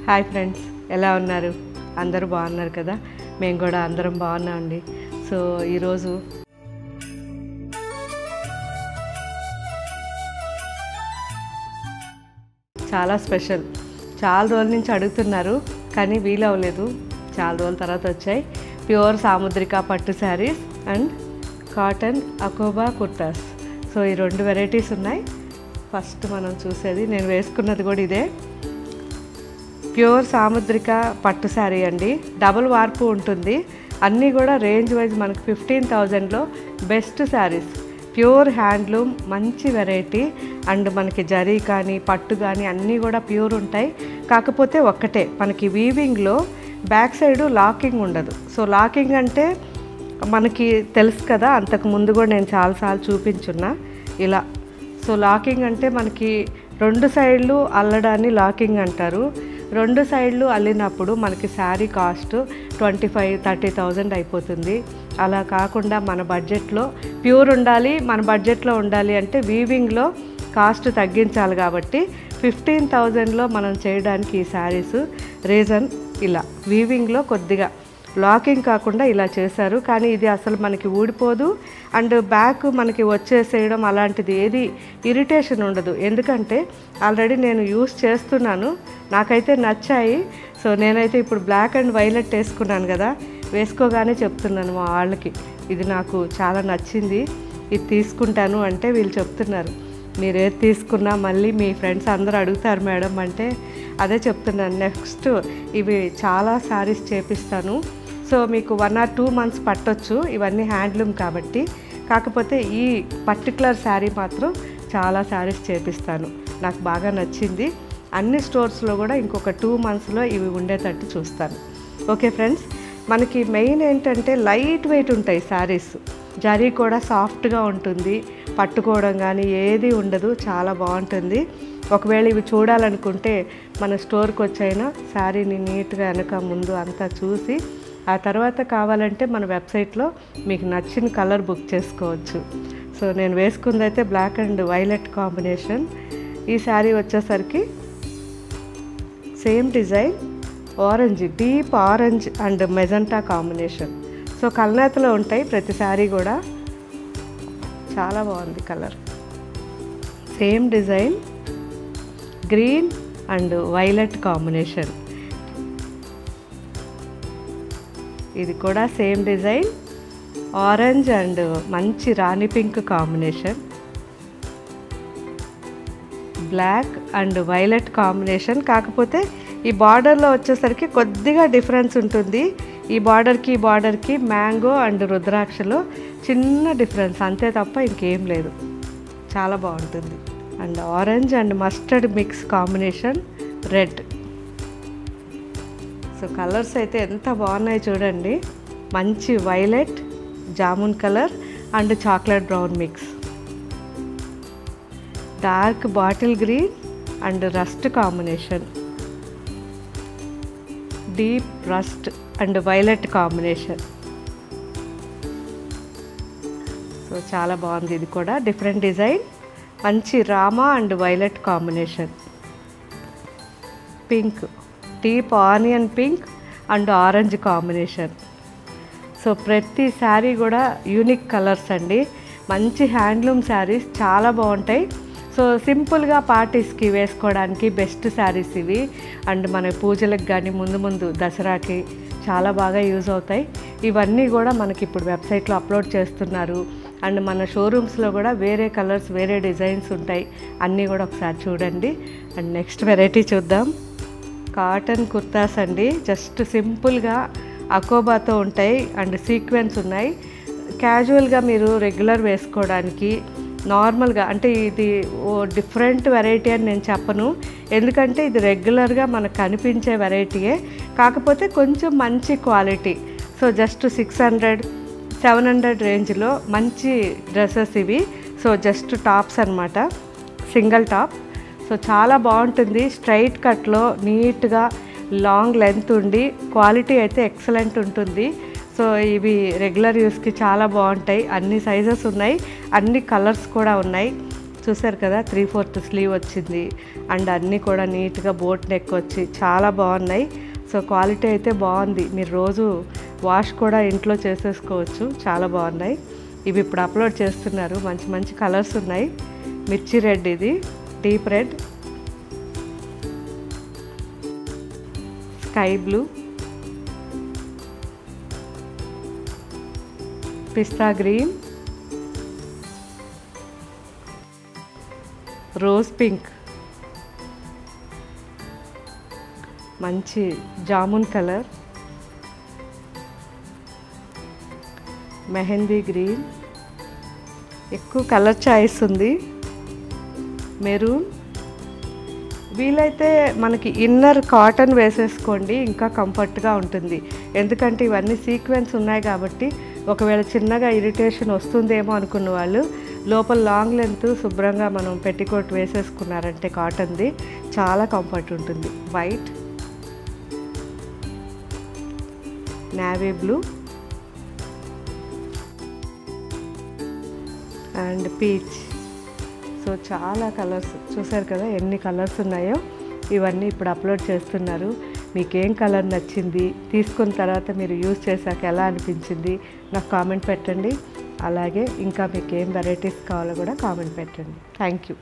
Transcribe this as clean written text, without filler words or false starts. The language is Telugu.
హాయ్ ఫ్రెండ్స్, ఎలా ఉన్నారు? అందరూ బాగున్నారు కదా? మేము కూడా అందరం బాగున్నామండి. సో ఈరోజు చాలా స్పెషల్. చాలా రోజుల నుంచి అడుగుతున్నారు కానీ వీలవ్వలేదు. చాలా రోజుల తర్వాత వచ్చాయి ప్యూర్ సాముద్రిక పట్టు శారీస్ అండ్ కాటన్ అకోబా కుర్తాస్. సో ఈ రెండు వెరైటీస్ ఉన్నాయి. ఫస్ట్ మనం చూసేది, నేను వేసుకున్నది కూడా ఇదే ప్యూర్ సాముద్రిక పట్టు శారీ అండి. డబుల్ వార్పు ఉంటుంది. అన్నీ కూడా రేంజ్ వైజ్ మనకు 15,000లో బెస్ట్ శారీస్. ప్యూర్ హ్యాండ్లూమ్, మంచి వెరైటీ. అండ్ మనకి జరీ కానీ పట్టు కానీ అన్నీ కూడా ప్యూర్ ఉంటాయి. కాకపోతే ఒక్కటే, మనకి వీవింగ్లో బ్యాక్ సైడ్ లాకింగ్ ఉండదు. సో లాకింగ్ అంటే మనకి తెలుసు కదా, అంతకు ముందు కూడా నేను చాలాసార్లు చూపించున్నా ఇలా. సో లాకింగ్ అంటే మనకి రెండు సైడ్లు అల్లడాన్ని లాకింగ్ అంటారు. రెండు సైడ్లు అల్లినప్పుడు మనకి శారీ కాస్ట్ 25,000-30,000 అయిపోతుంది. అలా కాకుండా మన బడ్జెట్లో ప్యూర్ ఉండాలి, మన బడ్జెట్లో ఉండాలి అంటే వీవింగ్లో కాస్ట్ తగ్గించాలి. కాబట్టి 15,000లో మనం చేయడానికి ఈ శారీస్ రీజన్ ఇలా వీవింగ్లో కొద్దిగా లాకింగ్ కాకుండా ఇలా చేశారు. కానీ ఇది అసలు మనకి ఊడిపోదు. అండ్ బ్యాక్ మనకి వచ్చేసేయడం అలాంటిది ఏది ఇరిటేషన్ ఉండదు. ఎందుకంటే ఆల్రెడీ నేను యూస్ చేస్తున్నాను, నాకైతే నచ్చాయి. సో నేనైతే ఇప్పుడు బ్లాక్ అండ్ వైలెట్ వేసుకున్నాను కదా, వేసుకోగానే చెప్తున్నాను మా వాళ్ళకి ఇది నాకు చాలా నచ్చింది, ఇది తీసుకుంటాను అంటే వీళ్ళు చెప్తున్నారు మీరు ఏది తీసుకున్నా మళ్ళీ మీ ఫ్రెండ్స్ అందరూ అడుగుతారు మేడం అంటే అదే చెప్తున్నాను. నెక్స్ట్ ఇవి చాలా శారీస్ చేపిస్తాను. సో మీకు 1 or 2 months పట్టొచ్చు, ఇవన్నీ హ్యాండ్లూమ్ కాబట్టి. కాకపోతే ఈ పర్టికులర్ శారీ మాత్రం చాలా శారీస్ చేపిస్తాను, నాకు బాగా నచ్చింది. అన్ని స్టోర్స్లో కూడా ఇంకొక 2 monthsలో ఇవి ఉండేటట్టు చూస్తాను. ఓకే ఫ్రెండ్స్, మనకి మెయిన్ ఏంటంటే లైట్ వెయిట్ ఉంటాయి శారీస్. జరీ కూడా సాఫ్ట్గా ఉంటుంది, పట్టుకోవడం కానీ ఏది ఉండదు, చాలా బాగుంటుంది. ఒకవేళ ఇవి చూడాలనుకుంటే మన స్టోర్కి వచ్చైనా శారీని నీట్గా వెనక ముందు అంతా చూసి ఆ తర్వాత కావాలంటే మన వెబ్సైట్లో మీకు నచ్చిన కలర్ బుక్ చేసుకోవచ్చు. సో నేను వేసుకుందైతే బ్లాక్ అండ్ వైలెట్ కాంబినేషన్. ఈ శారీ వచ్చేసరికి same design, orange, deep orange and magenta combination. So కల్నేతలో ఉంటాయి ప్రతి శారీ కూడా. చాలా బాగుంది colour. Same design, green and violet combination. ఇది కూడా సేమ్ డిజైన్, ఆరెంజ్ అండ్ మంచి రాణి pink combination, black and violet combination. కాకపోతే ఈ బార్డర్లో వచ్చేసరికి కొద్దిగా డిఫరెన్స్ ఉంటుంది. ఈ బార్డర్కి మ్యాంగో అండ్ రుద్రాక్షలో చిన్న డిఫరెన్స్ అంతే తప్ప ఇంకేం లేదు. చాలా బాగుంటుంది. And orange and mustard mix combination, red. So colours అయితే ఎంత బాగున్నాయి చూడండి. మంచి violet, jamun colour and chocolate brown mix, dark bottle green and rust combination, deep rust and violet combination. So చాలా బాగుంది. ఇది కూడా డిఫరెంట్ డిజైన్, మంచి Rama and violet combination, pink, deep onion pink and orange combination. So ప్రతి శారీ కూడా యూనిక్ కలర్స్ అండి. మంచి హ్యాండ్లూమ్ శారీస్ చాలా బాగుంటాయి. సో సింపుల్గా పార్టీస్కి వేసుకోవడానికి బెస్ట్ శారీస్ ఇవి. అండ్ మన పూజలకు కానీ ముందు దసరాకి చాలా బాగా యూజ్ అవుతాయి. ఇవన్నీ కూడా మనకి ఇప్పుడు వెబ్సైట్లో అప్లోడ్ చేస్తున్నారు. అండ్ మన షోరూమ్స్లో కూడా వేరే కలర్స్, వేరే డిజైన్స్ ఉంటాయి. అన్నీ కూడా ఒకసారి చూడండి. అండ్ నెక్స్ట్ వెరైటీ చూద్దాం. కాటన్ కుర్తాస్ అండి. జస్ట్ సింపుల్గా అకోబాతో ఉంటాయి అండ్ సీక్వెన్స్ ఉన్నాయి. క్యాజువల్గా మీరు రెగ్యులర్ వేసుకోవడానికి నార్మల్గా, అంటే ఇది ఓ డిఫరెంట్ వెరైటీ అని నేను చెప్పను, ఎందుకంటే ఇది రెగ్యులర్గా మనకు కనిపించే వెరైటీయే. కాకపోతే కొంచెం మంచి క్వాలిటీ. సో జస్ట్ 600-700 రేంజ్లో మంచి డ్రెస్సెస్ ఇవి. సో జస్ట్ టాప్స్ అన్నమాట, సింగిల్ టాప్. సో చాలా బాగుంటుంది. స్ట్రైట్ కట్లో నీట్గా లాంగ్ లెంత్ ఉండి క్వాలిటీ అయితే ఎక్సలెంట్ ఉంటుంది. సో ఇవి రెగ్యులర్ యూస్కి చాలా బాగుంటాయి. అన్ని సైజెస్ ఉన్నాయి, అన్ని కలర్స్ కూడా ఉన్నాయి. చూసారు కదా 3/4 స్లీవ్ వచ్చింది అండ్ అన్నీ కూడా నీట్గా బోట్ నెక్ వచ్చి చాలా బాగున్నాయి. సో క్వాలిటీ అయితే బాగుంది, మీరు రోజు వాష్ కూడా ఇంట్లో చేసేసుకోవచ్చు, చాలా బాగున్నాయి. ఇవి ఇప్పుడు అప్లోడ్ చేస్తున్నారు, మంచి మంచి కలర్స్ ఉన్నాయి. మిర్చి రెడ్, ఇది డీప్ రెడ్, స్కై బ్లూ, పిస్తా గ్రీన్, రోజ్ పింక్, మంచి జామున్ కలర్, మెహందీ గ్రీన్, ఎక్కువ కలర్ చాయిస్ ఉంది, మెరూన్. వీలైతే మనకి ఇన్నర్ కాటన్ వేసేసుకోండి, ఇంకా కంఫర్ట్గా ఉంటుంది. ఎందుకంటే ఇవన్నీ సీక్వెన్స్ ఉన్నాయి కాబట్టి ఒకవేళ చిన్నగా ఇరిటేషన్ వస్తుందేమో అనుకున్న వాళ్ళు లోపల లాంగ్ లెంత్ శుభ్రంగా మనం పెట్టికోట్ వేసేసుకున్నారంటే కాటన్ది చాలా కంఫర్ట్ ఉంటుంది. White, navy blue and peach. So చాలా కలర్స్ చూసారు కదా ఎన్ని కలర్స్ ఉన్నాయో. ఇవన్నీ ఇప్పుడు అప్లోడ్ చేస్తున్నారు. మీకేం కలర్ నచ్చింది, తీసుకున్న తర్వాత మీరు యూజ్ చేశాక ఎలా అనిపించింది నాకు కామెంట్ పెట్టండి. అలాగే ఇంకా మీకు ఏం వెరైటీస్ కావాలో కూడా కామెంట్ పెట్టండి. Thank you.